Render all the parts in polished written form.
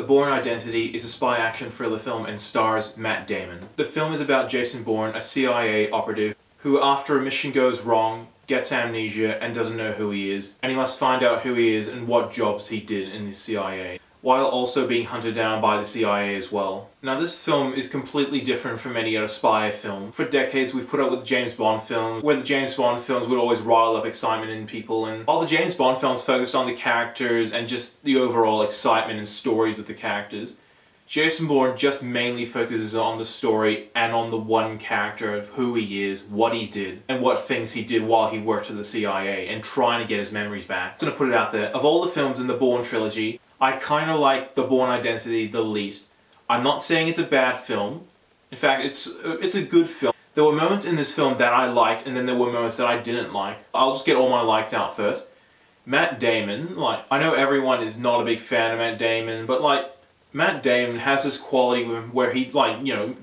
Bourne Identity is a spy action thriller film and stars Matt Damon. The film is about Jason Bourne, a CIA operative, who after a mission goes wrong, gets amnesia and doesn't know who he is, and he must find out who he is and what jobs he did in the CIA, while also being hunted down by the CIA as well. Now this film is completely different from any other spy film. For decades we've put up with James Bond films, where the James Bond films would always rile up excitement in people, and while the James Bond films focused on the characters and just the overall excitement and stories of the characters, Jason Bourne just mainly focuses on the story and on the one character of who he is, what he did, and what things he did while he worked for the CIA, and trying to get his memories back. I'm gonna put it out there, of all the films in the Bourne trilogy, I kinda like The Bourne Identity the least. I'm not saying it's a bad film. In fact, it's a good film. There were moments in this film that I liked, and then there were moments that I didn't like. I'll just get all my likes out first. Matt Damon, I know everyone is not a big fan of Matt Damon, but Matt Damon has this quality where he,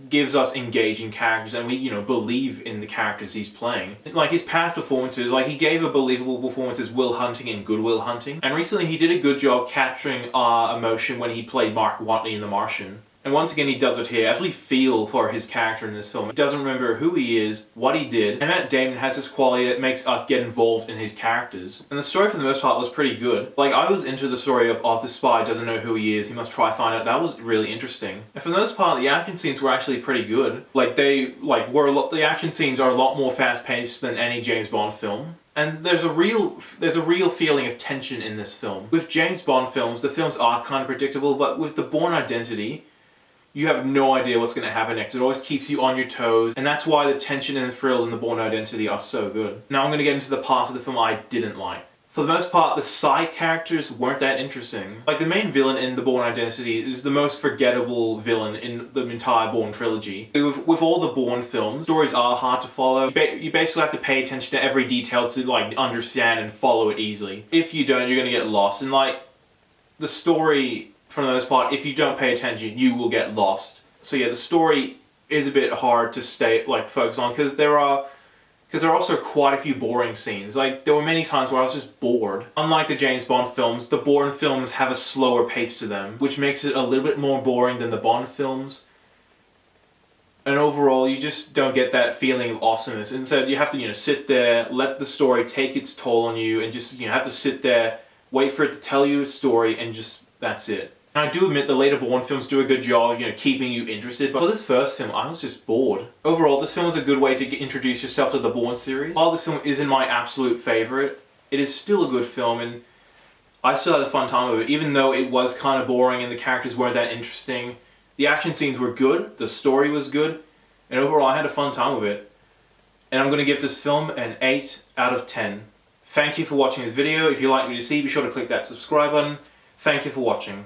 gives us engaging characters and we, believe in the characters he's playing. His past performances, he gave a believable performance as Will Hunting in Good Will Hunting. And recently he did a good job capturing our emotion when he played Mark Watney in The Martian. And once again he does it here, as we feel for his character in this film. He doesn't remember who he is, what he did, and Matt Damon has this quality that makes us get involved in his characters. And the story for the most part was pretty good. I was into the story of, the spy doesn't know who he is, he must try find out. That was really interesting. And for the most part, the action scenes were actually pretty good. The action scenes are a lot more fast-paced than any James Bond film. And there's a real feeling of tension in this film. With James Bond films, the films are kind of predictable, but with The Bourne Identity, you have no idea what's going to happen next. It always keeps you on your toes, and that's why the tension and the thrills in The Bourne Identity are so good. Now I'm going to get into the parts of the film I didn't like. For the most part, the side characters weren't that interesting. The main villain in The Bourne Identity is the most forgettable villain in the entire Bourne trilogy. With all the Bourne films, stories are hard to follow. You basically have to pay attention to every detail to understand and follow it easily. If you don't, you're going to get lost. And the story, for the most part, if you don't pay attention, you will get lost. So yeah, the story is a bit hard to focus on, because there are also quite a few boring scenes. There were many times where I was just bored. Unlike the James Bond films, the Bourne films have a slower pace to them, which makes it a little bit more boring than the Bond films. And overall, you just don't get that feeling of awesomeness. Instead, you have to, sit there, let the story take its toll on you, and just, have to sit there, wait for it to tell you a story, and just, that's it. And I do admit the later Bourne films do a good job of, keeping you interested, but for this first film, I was just bored. Overall, this film is a good way to introduce yourself to the Bourne series. While this film isn't my absolute favourite, it is still a good film, and I still had a fun time with it, even though it was kind of boring and the characters weren't that interesting. The action scenes were good, the story was good, and overall I had a fun time with it. And I'm going to give this film an 8 out of 10. Thank you for watching this video. If you'd like me to see, be sure to click that subscribe button. Thank you for watching.